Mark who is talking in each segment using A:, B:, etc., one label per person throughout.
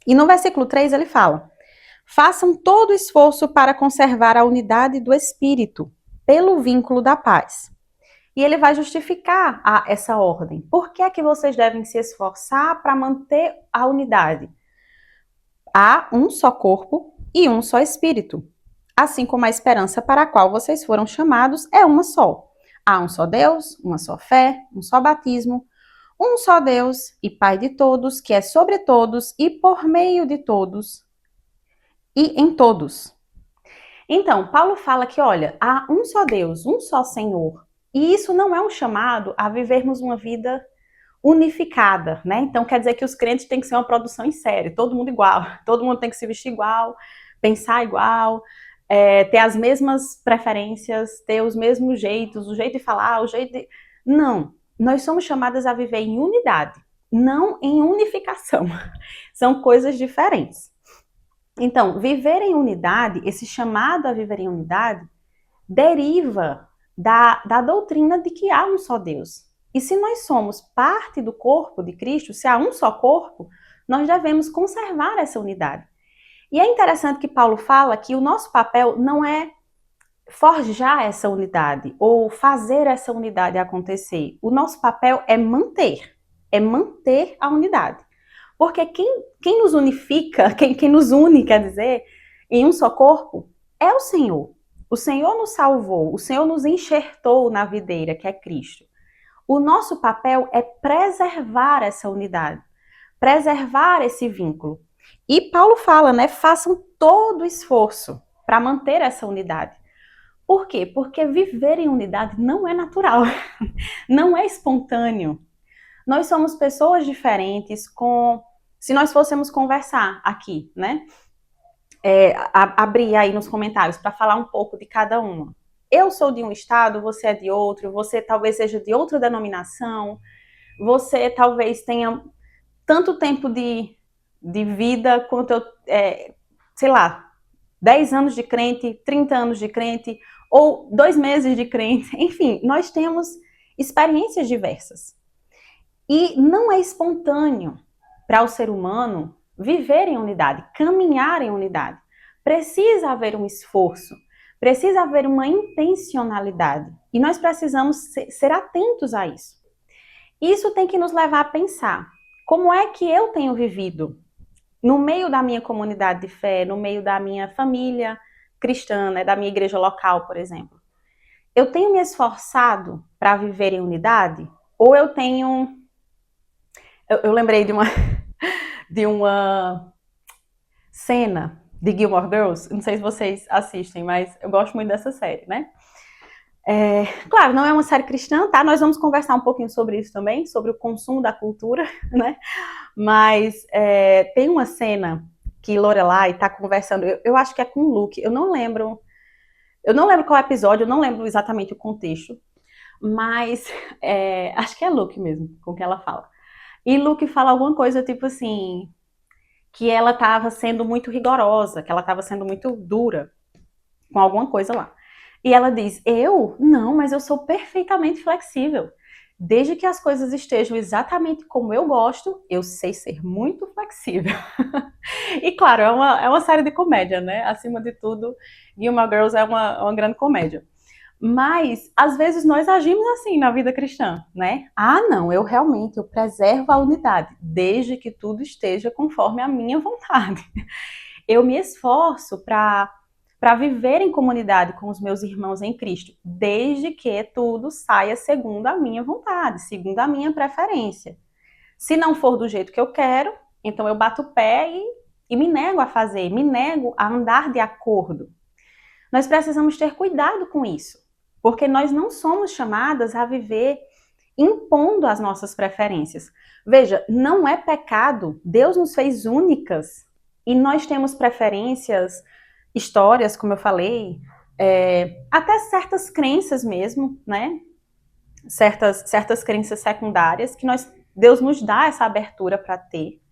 A: E no versículo 3 ele fala: façam todo esforço para conservar a unidade do espírito, pelo vínculo da paz. E ele vai justificar essa ordem. Por que é que vocês devem se esforçar para manter a unidade? Há um só corpo e um só espírito, assim como a esperança para a qual vocês foram chamados é uma só. Há um só Deus, uma só fé, um só batismo, um só Deus e Pai de todos, que é sobre todos e por meio de todos e em todos. Então, Paulo fala que, olha, há um só Deus, um só Senhor. E isso não é um chamado a vivermos uma vida unificada, né? Então quer dizer que os crentes têm que ser uma produção em série, todo mundo igual, todo mundo tem que se vestir igual, pensar igual, ter as mesmas preferências, ter os mesmos jeitos, o jeito de falar, o jeito de... Não, nós somos chamadas a viver em unidade, não em unificação. São coisas diferentes. Então, viver em unidade, esse chamado a viver em unidade, deriva da doutrina de que há um só Deus. E se nós somos parte do corpo de Cristo, se há um só corpo, nós devemos conservar essa unidade. E é interessante que Paulo fala que o nosso papel não é forjar essa unidade ou fazer essa unidade acontecer. O nosso papel é manter a unidade. Porque quem nos unifica, quem nos une, quer dizer, em um só corpo, é o Senhor. O Senhor nos salvou, o Senhor nos enxertou na videira, que é Cristo. O nosso papel é preservar essa unidade, preservar esse vínculo. E Paulo fala, né, façam todo o esforço para manter essa unidade. Por quê? Porque viver em unidade não é natural, não é espontâneo. Nós somos pessoas diferentes se nós fôssemos conversar aqui, né? Abrir aí nos comentários para falar um pouco de cada uma. Eu sou de um estado, você é de outro, você talvez seja de outra denominação, você talvez tenha tanto tempo de vida quanto eu, sei lá, 10 anos de crente, 30 anos de crente, ou 2 meses de crente, enfim, nós temos experiências diversas. E não é espontâneo para o ser humano viver em unidade, caminhar em unidade. Precisa haver um esforço, precisa haver uma intencionalidade. E nós precisamos ser atentos a isso. Isso tem que nos levar a pensar, como é que eu tenho vivido no meio da minha comunidade de fé, no meio da minha família cristã, né, da minha igreja local, por exemplo. Eu tenho me esforçado para viver em unidade? Ou eu tenho... Eu lembrei de uma cena de Gilmore Girls, não sei se vocês assistem, mas eu gosto muito dessa série, né? Claro, não é uma série cristã, tá? Nós vamos conversar um pouquinho sobre isso também, sobre o consumo da cultura, né? Mas tem uma cena que Lorelai tá conversando, eu acho que é com o Luke, eu não lembro qual episódio, eu não lembro exatamente o contexto, mas acho que é Luke mesmo, com que ela fala. E Luke fala alguma coisa tipo assim, que ela estava sendo muito rigorosa, que ela estava sendo muito dura com alguma coisa lá. E ela diz, Não, mas eu sou perfeitamente flexível. Desde que as coisas estejam exatamente como eu gosto, eu sei ser muito flexível. E claro, é uma série de comédia, né? Acima de tudo, Gilmore Girls é uma grande comédia. Mas, às vezes, nós agimos assim na vida cristã, né? Não, eu preservo a unidade, desde que tudo esteja conforme a minha vontade. Eu me esforço para viver em comunidade com os meus irmãos em Cristo, desde que tudo saia segundo a minha vontade, segundo a minha preferência. Se não for do jeito que eu quero, então eu bato o pé e me nego a fazer, me nego a andar de acordo. Nós precisamos ter cuidado com isso, porque nós não somos chamadas a viver impondo as nossas preferências. Veja, não é pecado, Deus nos fez únicas e nós temos preferências, histórias, como eu falei, até certas crenças mesmo, né? Certas crenças secundárias que Deus nos dá essa abertura para ter.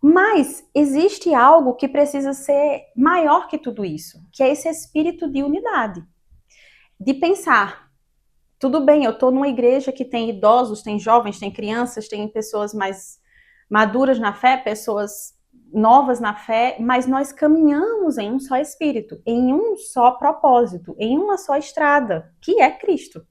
A: Mas existe algo que precisa ser maior que tudo isso, que é esse espírito de unidade. De pensar, tudo bem, eu estou numa igreja que tem idosos, tem jovens, tem crianças, tem pessoas mais maduras na fé, pessoas novas na fé, mas nós caminhamos em um só espírito, em um só propósito, em uma só estrada, que é Cristo.